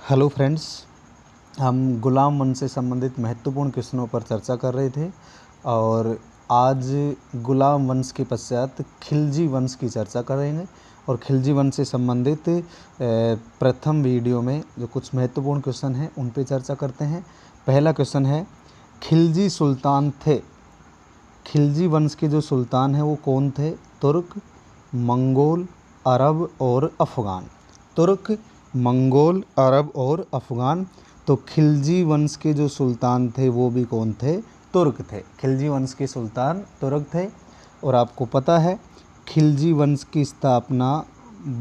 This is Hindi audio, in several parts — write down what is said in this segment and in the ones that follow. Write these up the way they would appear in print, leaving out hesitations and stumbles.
हेलो फ्रेंड्स, हम गुलाम वंश से संबंधित महत्वपूर्ण क्वेश्चनों पर चर्चा कर रहे थे और आज गुलाम वंश के पश्चात खिलजी वंश की चर्चा करेंगे। और खिलजी वंश से संबंधित प्रथम वीडियो में जो कुछ महत्वपूर्ण क्वेश्चन हैं उन पर चर्चा करते हैं। पहला क्वेश्चन है, खिलजी सुल्तान थे, खिलजी वंश के जो सुल्तान हैं वो कौन थे? तुर्क, मंगोल, अरब और अफ़गान। तुर्क, मंगोल, अरब और अफ़गान। तो खिलजी वंश के जो सुल्तान थे वो भी कौन थे? तुर्क थे। खिलजी वंश के सुल्तान तुर्क थे। और आपको पता है खिलजी वंश की स्थापना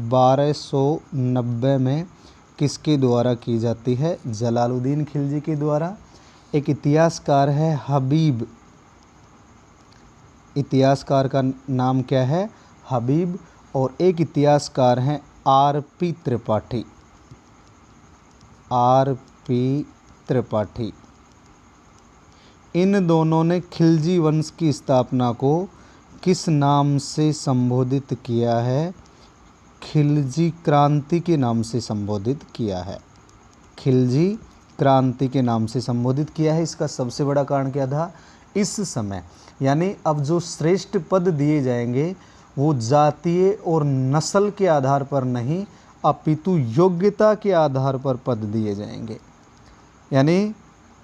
1290 में किसके द्वारा की जाती है? जलालुद्दीन खिलजी के द्वारा। एक इतिहासकार है हबीब, इतिहासकार का नाम क्या है? हबीब। और एक इतिहासकार हैं आर.पी. त्रिपाठी, आर.पी. त्रिपाठी। इन दोनों ने खिलजी वंश की स्थापना को किस नाम से संबोधित किया है? खिलजी क्रांति के नाम से संबोधित किया है। खिलजी क्रांति के नाम से संबोधित किया है। इसका सबसे बड़ा कारण क्या था? इस समय यानी अब जो श्रेष्ठ पद दिए जाएंगे वो जातीय और नस्ल के आधार पर नहीं अपितु योग्यता के आधार पर पद दिए जाएंगे। यानी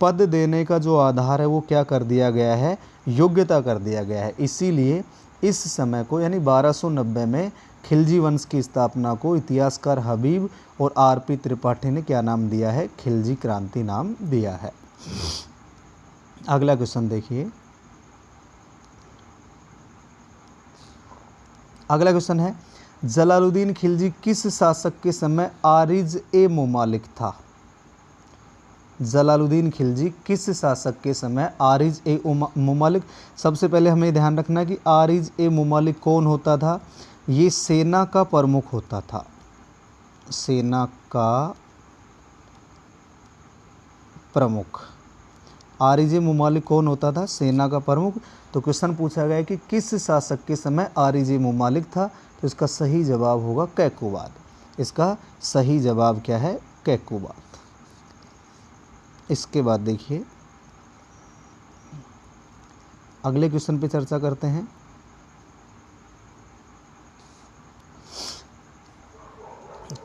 पद देने का जो आधार है वो क्या कर दिया गया है? योग्यता कर दिया गया है। इसीलिए इस समय को यानी 1290 में खिलजी वंश की स्थापना को इतिहासकार हबीब और आर.पी. त्रिपाठी ने क्या नाम दिया है? खिलजी क्रांति नाम दिया है। अगला क्वेश्चन देखिए। अगला क्वेश्चन है, जलालुद्दीन खिलजी किस शासक के समय आरिज-ए-मुमालिक था? जलालुद्दीन खिलजी किस शासक के समय आरिज-ए-मुमालिक? सबसे पहले हमें ध्यान रखना है कि आरिज-ए-मुमालिक कौन होता था? ये सेना का प्रमुख होता था, सेना का प्रमुख। आरिज-ए-मुमालिक कौन होता था? सेना का प्रमुख। तो क्वेश्चन पूछा गया कि किस शासक के समय आरिज-ए-मुमालिक था? तो इसका सही जवाब होगा कैकुबाद। इसका सही जवाब क्या है? कैकुबाद। इसके बाद देखिए अगले क्वेश्चन पे चर्चा करते हैं।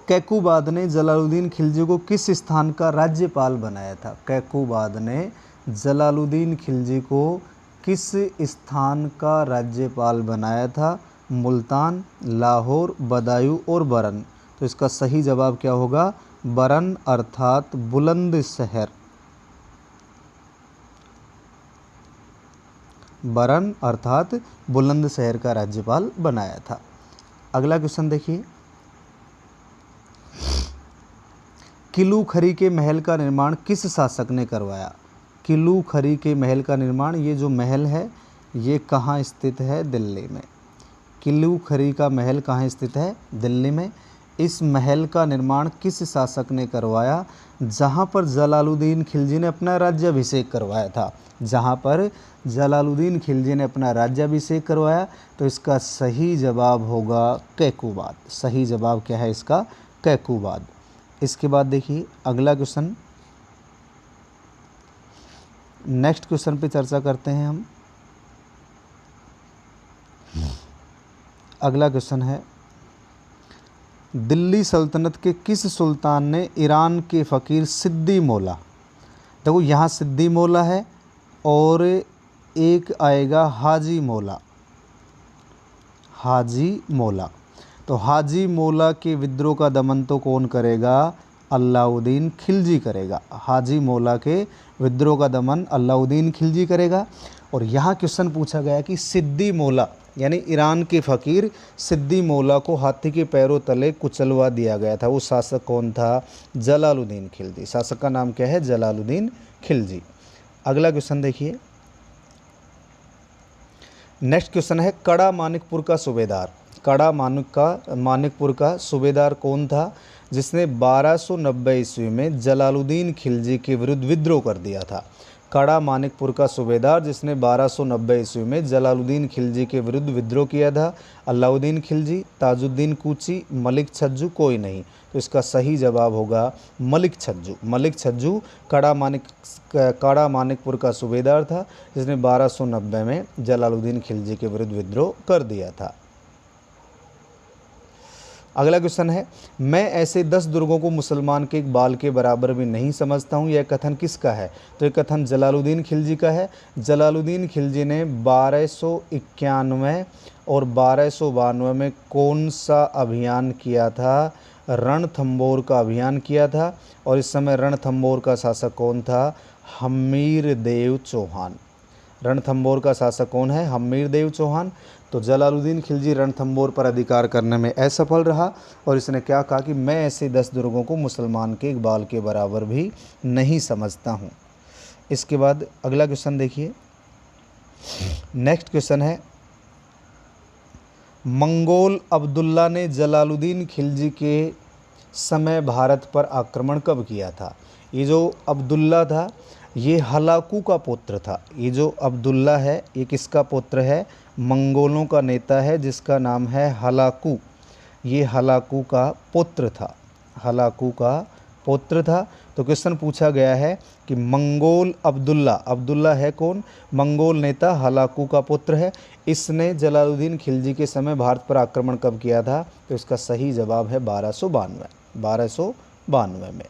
कैकुबाद ने जलालुद्दीन खिलजी को किस स्थान का राज्यपाल बनाया था? कैकुबाद ने जलालुद्दीन खिलजी को किस स्थान का राज्यपाल बनाया था? मुल्तान, लाहौर, बदायूं और बरन। तो इसका सही जवाब क्या होगा? बरन अर्थात बुलंदशहर। बरन अर्थात बुलंदशहर का राज्यपाल बनाया था। अगला क्वेश्चन देखिए, किलू खरी के महल का निर्माण किस शासक ने करवाया? किलू खरी के महल का निर्माण, ये जो महल है ये कहाँ स्थित है? दिल्ली में। किलू खरी का महल कहाँ स्थित है? दिल्ली में। इस महल का निर्माण किस शासक ने करवाया? जहाँ पर जलालुद्दीन खिलजी ने अपना राज्याभिषेक करवाया था, जहाँ पर जलालुद्दीन खिलजी ने अपना राज्याभिषेक करवाया। तो इसका सही जवाब होगा कैकुबाद। सही जवाब क्या है इसका? कैकुबाद। इसके बाद देखिए अगला क्वेश्चन, नेक्स्ट क्वेश्चन पे चर्चा करते हैं हम। अगला क्वेश्चन है, दिल्ली सल्तनत के किस सुल्तान ने ईरान के फ़कीर सिद्दी मौला, देखो यहाँ सिद्दी मौला है और एक आएगा हाजी मौला, हाजी मौला। तो हाजी मौला के विद्रोह का दमन तो कौन करेगा? अलाउद्दीन खिलजी करेगा। हाजी मौला के विद्रोह का दमन अलाउद्दीन खिलजी करेगा। और यहाँ क्वेश्चन पूछा गया कि सिद्दी मौला यानी ईरान के फ़कीर सिद्दी मौला को हाथी के पैरों तले कुचलवा दिया गया था, वो शासक कौन था? जलालुद्दीन खिलजी। शासक का नाम क्या है? जलालुद्दीन खिलजी। अगला क्वेश्चन देखिए, नेक्स्ट क्वेश्चन है, कड़ा मानिकपुर का सूबेदार, कड़ा मानिकपुर का सूबेदार कौन था जिसने 1290 ईस्वी में जलालुद्दीन खिलजी के विरुद्ध विद्रोह कर दिया था? काड़ा मानिकपुर का सूबेदार जिसने 1290 ईस्वी में जलालुद्दीन खिलजी के विरुद्ध विद्रोह किया था? अलाउद्दीन खिलजी, ताजुद्दीन कूची, मलिक छज्जू, कोई नहीं। तो इसका सही जवाब होगा मलिक छज्जू। मलिक छज्जू काड़ा मानिकपुर का सूबेदार था जिसने 1290 में जलालुद्दीन खिलजी के विरुद्ध विद्रोह कर दिया था। अगला क्वेश्चन है, मैं ऐसे 10 दुर्गों को मुसलमान के एक बाल के बराबर भी नहीं समझता हूँ, यह कथन किसका है? तो यह कथन जलालुद्दीन खिलजी का है। जलालुद्दीन खिलजी ने 1291 और 1292 में कौन सा अभियान किया था? रणथंबोर का अभियान किया था। और इस समय रणथंबोर का शासक कौन था? हम्मीरदेव चौहान। रणथंबोर का शासक कौन है? हम्मीरदेव चौहान। तो जलालुद्दीन खिलजी रणथंबोर पर अधिकार करने में असफल रहा और इसने क्या कहा कि मैं ऐसे 10 दुर्गों को मुसलमान के एक बाल के बराबर भी नहीं समझता हूँ। इसके बाद अगला क्वेश्चन देखिए। नेक्स्ट क्वेश्चन है, मंगोल अब्दुल्ला ने जलालुद्दीन खिलजी के समय भारत पर आक्रमण कब किया था? ये जो अब्दुल्ला था ये हलाकू का पुत्र था। ये जो अब्दुल्ला है ये किसका पुत्र है? मंगोलों का नेता है जिसका नाम है हलाकू। ये हलाकू का पुत्र था। हलाकू का पुत्र था। तो क्वेश्चन पूछा गया है कि मंगोल अब्दुल्ला है कौन? मंगोल नेता हलाकू का पुत्र है। इसने जलालुद्दीन खिलजी के समय भारत पर आक्रमण कब किया था? तो इसका सही जवाब है 1292 में।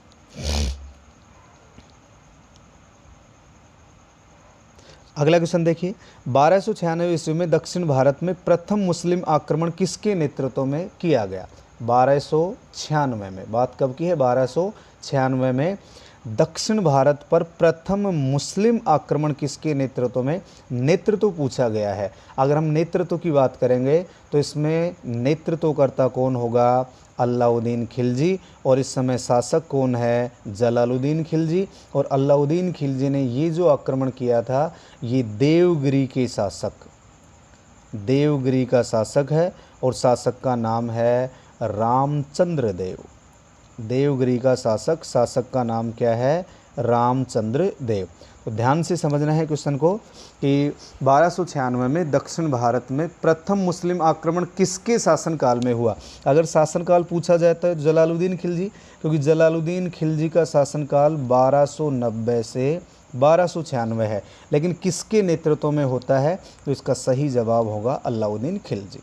अगला क्वेश्चन देखिए, 1296 ईस्वी में दक्षिण भारत में प्रथम मुस्लिम आक्रमण किसके नेतृत्व में किया गया? 1296 में, बात कब की है? 1296 में दक्षिण भारत पर प्रथम मुस्लिम आक्रमण किसके नेतृत्व में? नेतृत्व पूछा गया है। अगर हम नेतृत्व की बात करेंगे तो इसमें नेतृत्वकर्ता कौन होगा? अलाउद्दीन खिलजी। और इस समय शासक कौन है? जलालुद्दीन खिलजी। और अलाउद्दीन खिलजी ने ये जो आक्रमण किया था ये देवगिरी के शासक, देवगिरी का शासक है और शासक का नाम है रामचंद्र देव। देवगिरी का शासक का नाम क्या है? रामचंद्र देव। तो ध्यान से समझना है क्वेश्चन को कि 1296 में दक्षिण भारत में प्रथम मुस्लिम आक्रमण किसके शासनकाल में हुआ? अगर शासनकाल पूछा जाता है तो जलालुद्दीन खिलजी, क्योंकि जलालुद्दीन खिलजी का शासनकाल 1290 से 1296 है। लेकिन किसके नेतृत्व में होता है? तो इसका सही जवाब होगा अलाउद्दीन खिलजी।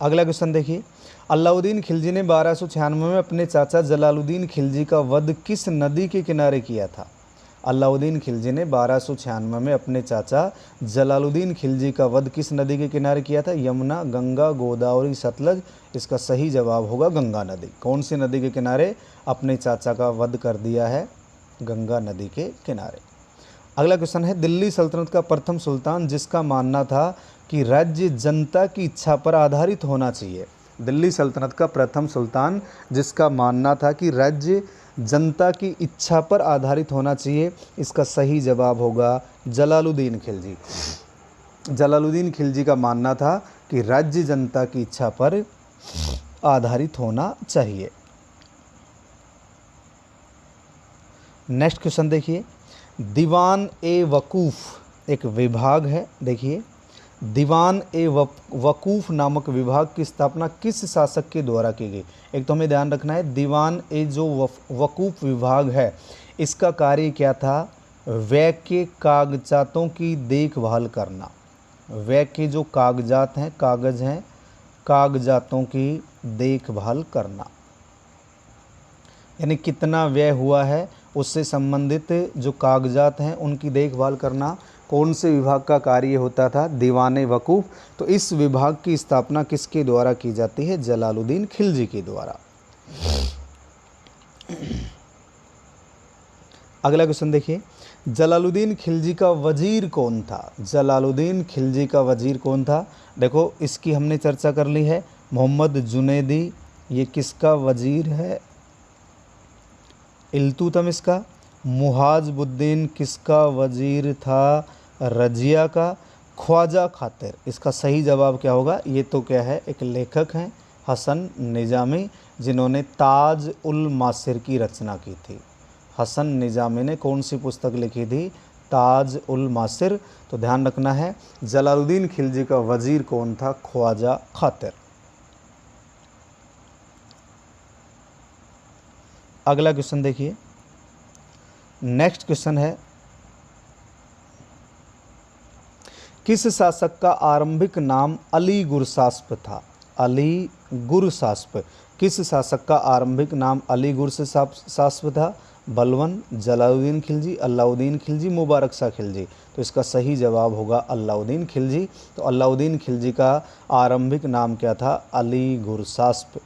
अगला क्वेश्चन देखिए, अलाउद्दीन खिलजी ने 1296 में अपने चाचा जलालुद्दीन खिलजी का वध किस नदी के किनारे किया था? अलाउद्दीन खिलजी ने 1296 में अपने चाचा जलालुद्दीन खिलजी का वध किस नदी के किनारे किया था? यमुना, गंगा, गोदावरी, सतलज। इसका सही जवाब होगा गंगा नदी। कौन सी नदी के किनारे अपने चाचा का वध कर दिया है? गंगा नदी के किनारे। अगला क्वेश्चन है, दिल्ली सल्तनत का प्रथम सुल्तान जिसका मानना था कि राज्य जनता की इच्छा पर आधारित होना चाहिए। दिल्ली सल्तनत का प्रथम सुल्तान जिसका मानना था कि राज्य जनता की इच्छा पर आधारित होना चाहिए, इसका सही जवाब होगा जलालुद्दीन खिलजी। जलालुद्दीन खिलजी का मानना था कि राज्य जनता की इच्छा पर आधारित होना चाहिए। नेक्स्ट क्वेश्चन देखिए, दीवान ए वकूफ़ एक विभाग है। देखिए, दीवान ए वकूफ़ नामक विभाग की स्थापना किस शासक के द्वारा की गई? एक तो हमें ध्यान रखना है, दीवान ए जो वकूफ़ विभाग है इसका कार्य क्या था? व्यय के कागजातों की देखभाल करना। व्यय के जो कागजात हैं, कागज़ हैं, कागजातों की देखभाल करना, यानी कितना व्यय हुआ है उससे संबंधित जो कागजात हैं उनकी देखभाल करना कौन से विभाग का कार्य होता था? दीवान वकूफ़। तो इस विभाग की स्थापना किसके द्वारा की जाती है? जलालुद्दीन खिलजी के द्वारा। अगला क्वेश्चन देखिए, जलालुद्दीन खिलजी का वजीर कौन था? जलालुद्दीन खिलजी का वजीर कौन था? देखो, इसकी हमने चर्चा कर ली है। मोहम्मद जुनैदी, ये किसका वजीर है? इल्तुतमिश का। मुहाजबुद्दीन किसका वजीर था? रजिया का। ख्वाजा खातिर, इसका सही जवाब क्या होगा? ये तो क्या है, एक लेखक हैं हसन निजामी जिन्होंने ताज उल मासिर की रचना की थी। हसन निजामी ने कौन सी पुस्तक लिखी थी? ताज उल मासिर। तो ध्यान रखना है, जलालुद्दीन खिलजी का वजीर कौन था? ख्वाजा खातिर। अगला क्वेश्चन देखिए, नेक्स्ट क्वेश्चन है, किस शासक का आरंभिक नाम अली गुरसास्प था? अली गुरसास्प। किस शासक का आरंभिक नाम अली गुरसास्प था? बलवन, जलालुद्दीन खिलजी, अलाउद्दीन खिलजी, मुबारक शाह खिलजी। तो इसका सही जवाब होगा अलाउद्दीन खिलजी। तो अलाउद्दीन खिलजी का आरंभिक नाम क्या था? अली गुरसास्प।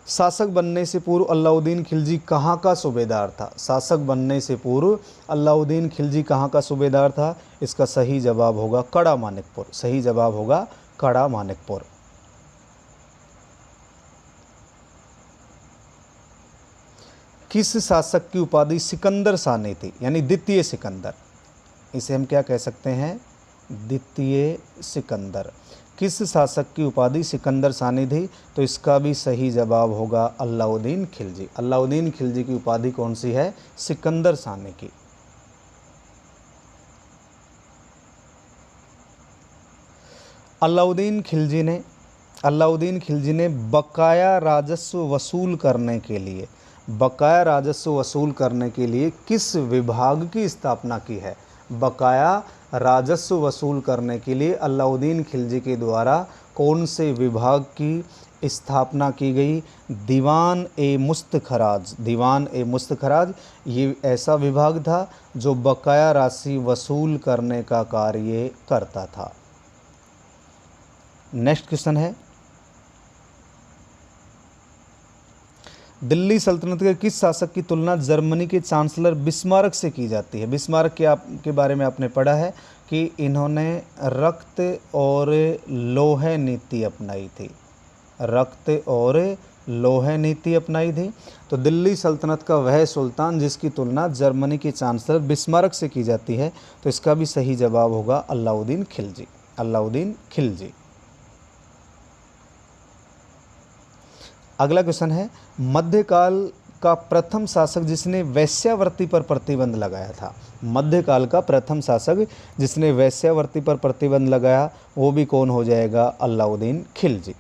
शासक बनने से पूर्व अलाउद्दीन खिलजी कहाँ का सूबेदार था? शासक बनने से पूर्व अलाउद्दीन खिलजी कहाँ का सूबेदार था? इसका सही जवाब होगा कड़ा मानिकपुर। सही जवाब होगा कड़ा मानिकपुर। किस शासक की उपाधि सिकंदर सानी थी? यानी द्वितीय सिकंदर। इसे हम क्या कह सकते हैं? द्वितीय सिकंदर। किस शासक की उपाधि सिकंदर सानी थी? तो इसका भी सही जवाब होगा अलाउद्दीन खिलजी। अलाउद्दीन खिलजी की उपाधि कौन सी है? सिकंदर सानी की। अलाउद्दीन खिलजी ने बकाया राजस्व वसूल करने के लिए किस विभाग की स्थापना की है? बकाया राजस्व वसूल करने के लिए अलाउद्दीन खिलजी के द्वारा कौन से विभाग की स्थापना की गई? दीवान ए मुस्तखराज। दीवान ए मुस्तखराज ये ऐसा विभाग था जो बकाया राशि वसूल करने का कार्य करता था। नेक्स्ट क्वेश्चन है, दिल्ली सल्तनत के किस शासक की तुलना जर्मनी के चांसलर बिस्मार्क से की जाती है? बिस्मार्क के बारे में आपने पढ़ा है कि इन्होंने रक्त और लोहे नीति अपनाई थी। रक्त और लोहे नीति अपनाई थी। तो दिल्ली सल्तनत का वह सुल्तान जिसकी तुलना जर्मनी के चांसलर बिस्मार्क से की जाती है। तो इसका भी सही जवाब होगा अलाउद्दीन खिलजी। अलाउद्दीन खिलजी। अगला क्वेश्चन है, मध्यकाल का प्रथम शासक जिसने वेश्यावृत्ति पर प्रतिबंध लगाया था? मध्यकाल का प्रथम शासक जिसने वेश्यावृत्ति पर प्रतिबंध लगाया वो भी कौन हो जाएगा? अलाउद्दीन खिलजी।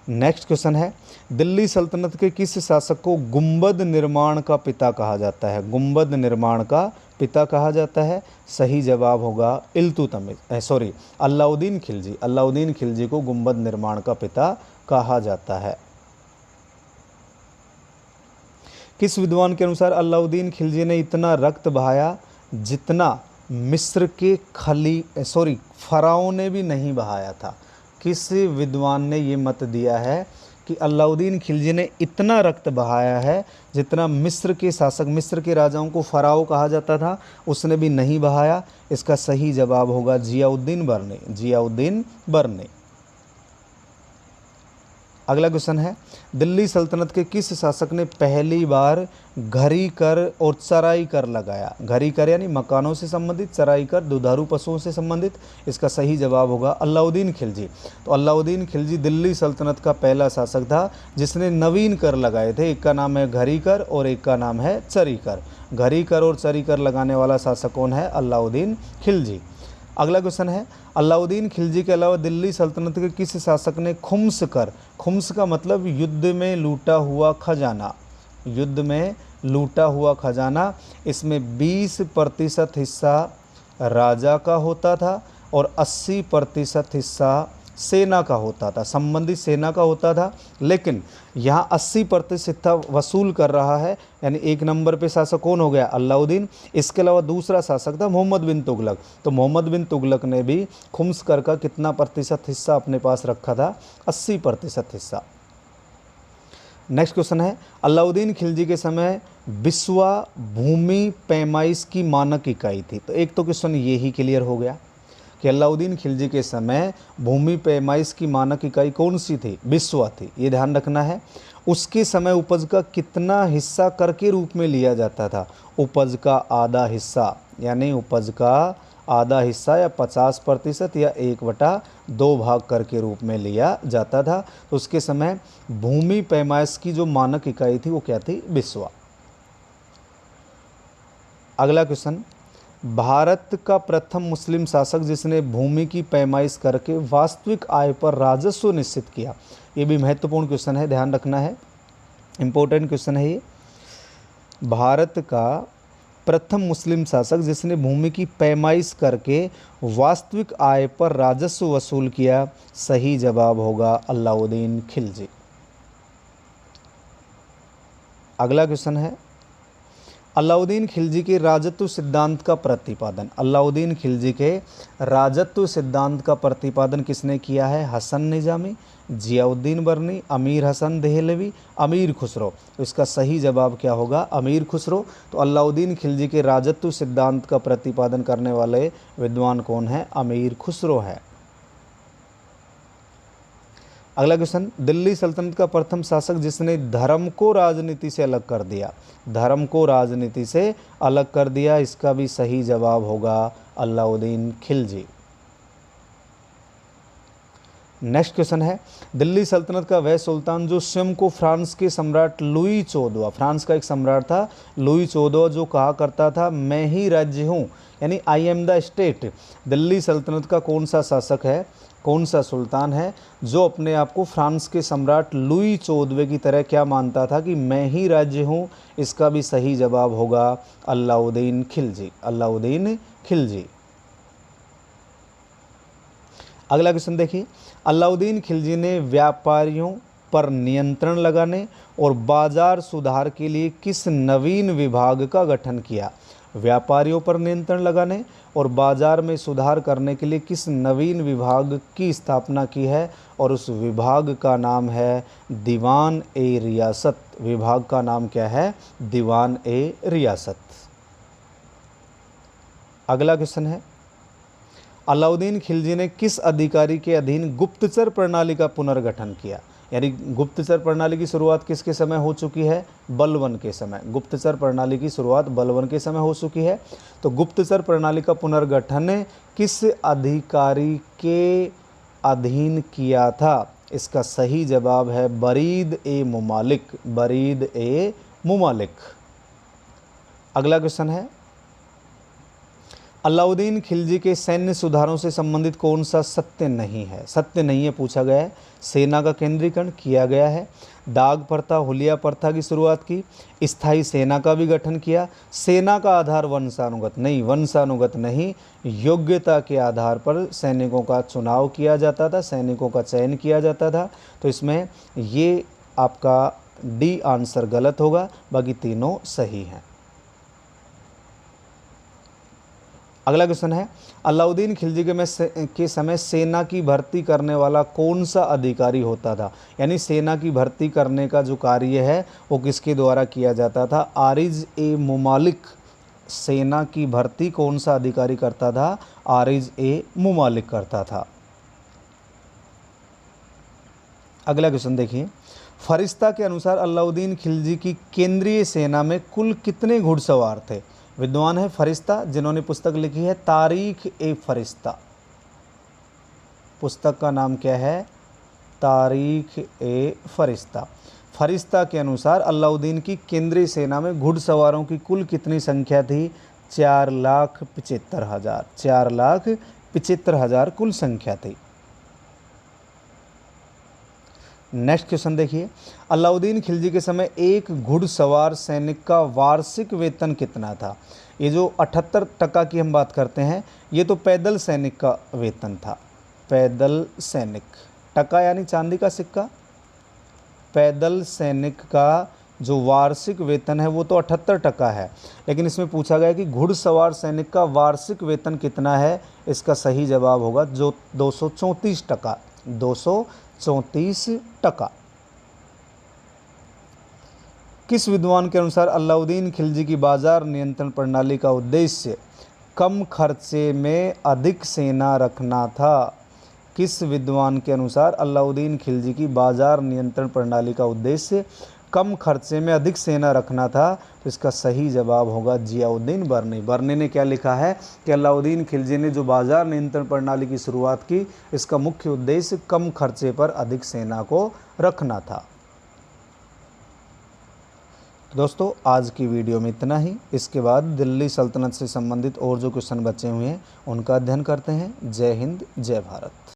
नेक्स्ट क्वेश्चन है, दिल्ली सल्तनत के किस शासक को गुंबद निर्माण का पिता कहा जाता है? गुंबद निर्माण का पिता कहा जाता है। सही जवाब होगा अलाउद्दीन खिलजी। अलाउद्दीन खिलजी को गुंबद निर्माण का पिता कहा जाता है। किस विद्वान के अनुसार अलाउद्दीन खिलजी ने इतना रक्त बहाया जितना मिस्र के फराओं ने भी नहीं बहाया था? किस विद्वान ने ये मत दिया है कि अलाउद्दीन खिलजी ने इतना रक्त बहाया है जितना मिस्र के शासक, मिस्र के राजाओं को फराओ कहा जाता था, उसने भी नहीं बहाया? इसका सही जवाब होगा जियाउद्दीन बरनी। जियाउद्दीन बरनी। अगला क्वेश्चन है, दिल्ली सल्तनत के किस शासक ने पहली बार घरी कर और चराई कर लगाया? घरी कर यानी मकानों से संबंधित, चराई कर दुधारू पशुओं से संबंधित। इसका सही जवाब होगा अलाउद्दीन खिलजी। तो अलाउद्दीन खिलजी दिल्ली सल्तनत का पहला शासक था जिसने नवीन कर लगाए थे। एक का नाम है घरी कर और एक का नाम है चरी कर। घरी कर और चरी कर लगाने वाला शासक कौन है? अलाउद्दीन खिलजी। अगला क्वेश्चन है, अलाउद्दीन खिलजी के अलावा दिल्ली सल्तनत के किस शासक ने खुम्स कर, खुम्स का मतलब युद्ध में लूटा हुआ खजाना, युद्ध में लूटा हुआ खजाना, इसमें 20% हिस्सा राजा का होता था और 80% हिस्सा सेना का होता था, संबंधित सेना का होता था। लेकिन यहाँ 80% हिस्सा वसूल कर रहा है, यानी एक नंबर पे शासक कौन हो गया? अलाउद्दीन। इसके अलावा दूसरा शासक था मोहम्मद बिन तुगलक। तो मोहम्मद बिन तुगलक ने भी खुम्स कर का कितना प्रतिशत हिस्सा अपने पास रखा था? 80% हिस्सा। नेक्स्ट क्वेश्चन है, अलाउद्दीन खिलजी के समय बिस्वा भूमि पैमाइश की मानक इकाई थी? तो एक तो क्वेश्चन ये ही क्लियर हो गया कि अलाउद्दीन खिलजी के समय भूमि पैमाइश की मानक इकाई कौन सी थी? बिस्वा थी। ये ध्यान रखना है। उसके समय उपज का कितना हिस्सा कर के रूप में लिया जाता था? उपज का आधा हिस्सा, यानी उपज का आधा हिस्सा या 50% या 1/2 भाग कर के रूप में लिया जाता था। तो उसके समय भूमि पैमाइश की जो मानक इकाई थी वो क्या थी? बिस्वा। अगला क्वेश्चन, भारत का प्रथम मुस्लिम शासक जिसने भूमि की पैमाइश करके वास्तविक आय पर राजस्व निश्चित किया। ये भी महत्वपूर्ण क्वेश्चन है, ध्यान रखना है, इंपॉर्टेंट क्वेश्चन है ये। भारत का प्रथम मुस्लिम शासक जिसने भूमि की पैमाइश करके वास्तविक आय पर राजस्व वसूल किया। सही जवाब होगा अलाउद्दीन खिलजी। अगला क्वेश्चन है, अलाउद्दीन खिलजी के राजत्व सिद्धांत का प्रतिपादन। अलाउद्दीन खिलजी के राजत्व सिद्धांत का प्रतिपादन किसने किया है? हसन निजामी, जियाउद्दीन बर्नी, अमीर हसन देहलवी, अमीर खुसरो। तो इसका सही जवाब क्या होगा? अमीर खुसरो। तो अलाउद्दीन खिलजी के राजत्व सिद्धांत का प्रतिपादन करने वाले विद्वान कौन है? अमीर खुसरो है। अगला क्वेश्चन, दिल्ली सल्तनत का प्रथम शासक जिसने धर्म को राजनीति से अलग कर दिया। धर्म को राजनीति से अलग कर दिया, इसका भी सही जवाब होगा अलाउद्दीन खिलजी। नेक्स्ट क्वेश्चन है, दिल्ली सल्तनत का वह सुल्तान जो स्वयं को फ्रांस के सम्राट लुई 14, फ्रांस का एक सम्राट था लुई 14, जो कहा करता था मैं ही राज्य हूँ, यानी I am the state. Delhi सल्तनत का कौन सा शासक है, कौन सा सुल्तान है जो अपने आप को फ्रांस के सम्राट लुई 14 की तरह क्या मानता था कि मैं ही राज्य हूँ? इसका भी सही जवाब होगा अलाउद्दीन खिलजी। अलाउद्दीन खिलजी। अगला क्वेश्चन देखिए, अलाउद्दीन खिलजी ने व्यापारियों पर नियंत्रण लगाने और बाजार सुधार के लिए किस नवीन विभाग का गठन किया? व्यापारियों पर नियंत्रण लगाने और बाजार में सुधार करने के लिए किस नवीन विभाग की स्थापना की है? और उस विभाग का नाम है दीवान ए रियासत। विभाग का नाम क्या है? दीवान ए रियासत। अगला क्वेश्चन है, अलाउद्दीन खिलजी ने किस अधिकारी के अधीन गुप्तचर प्रणाली का पुनर्गठन किया? यानी गुप्तचर प्रणाली की शुरुआत किसके समय हो चुकी है? बलबन के समय। गुप्तचर प्रणाली की शुरुआत बलबन के समय हो चुकी है। तो गुप्तचर प्रणाली का पुनर्गठन किस अधिकारी के अधीन किया था? इसका सही जवाब है बरीद ए मुमालिक। बरीद ए मुमालिक। अगला क्वेश्चन है, अलाउद्दीन खिलजी के सैन्य सुधारों से संबंधित कौन सा सत्य नहीं है? सत्य नहीं है पूछा गया है। सेना का केंद्रीकरण किया गया है, दाग प्रथा हुलिया प्रथा की शुरुआत की, स्थायी सेना का भी गठन किया, सेना का आधार वंशानुगत नहीं, वंशानुगत नहीं, योग्यता के आधार पर सैनिकों का चुनाव किया जाता था, सैनिकों का चयन किया जाता था। तो इसमें ये आपका डी आंसर गलत होगा, बाकी तीनों सही हैं। अगला क्वेश्चन है, अलाउद्दीन खिलजी के समय सेना की भर्ती करने वाला कौन सा अधिकारी होता था? यानी सेना की भर्ती करने का जो कार्य है वो किसके द्वारा किया जाता था? आरिज ए मुमालिक। सेना की भर्ती कौन सा अधिकारी करता था? आरिज ए मुमालिक करता था। अगला क्वेश्चन देखिए, फरिश्ता के अनुसार अलाउद्दीन खिलजी की केंद्रीय सेना में कुल कितने घुड़सवार थे? विद्वान है फरिश्ता, जिन्होंने पुस्तक लिखी है तारीख ए फरिश्ता। पुस्तक का नाम क्या है? तारीख ए फरिश्ता। फरिश्ता के अनुसार अलाउद्दीन की केंद्रीय सेना में घुड़सवारों की कुल कितनी संख्या थी? 4,75,000। 4,75,000 कुल संख्या थी। नेक्स्ट क्वेश्चन देखिए, अलाउद्दीन खिलजी के समय एक घुड़सवार सैनिक का वार्षिक वेतन कितना था? ये जो 78% की हम बात करते हैं, ये तो पैदल सैनिक का वेतन था। पैदल सैनिक, टका यानी चांदी का सिक्का। पैदल सैनिक का जो वार्षिक वेतन है वो तो 78% है, लेकिन इसमें पूछा गया कि घुड़सवार सैनिक का वार्षिक वेतन कितना है? इसका सही जवाब होगा जो 234%। 234%। किस विद्वान के अनुसार अलाउद्दीन खिलजी की बाजार नियंत्रण प्रणाली का उद्देश्य कम खर्चे में अधिक सेना रखना था? किस विद्वान के अनुसार अलाउद्दीन खिलजी की बाजार नियंत्रण प्रणाली का उद्देश्य कम खर्चे में अधिक सेना रखना था, तो इसका सही जवाब होगा जियाउद्दीन बर्नी। बर्नी ने क्या लिखा है कि अलाउद्दीन खिलजी ने जो बाजार नियंत्रण प्रणाली की शुरुआत की, इसका मुख्य उद्देश्य कम खर्चे पर अधिक सेना को रखना था। दोस्तों आज की वीडियो में इतना ही। इसके बाद दिल्ली सल्तनत से संबंधित और जो क्वेश्चन बचे हुए हैं उनका अध्ययन करते हैं। जय हिंद, जय भारत।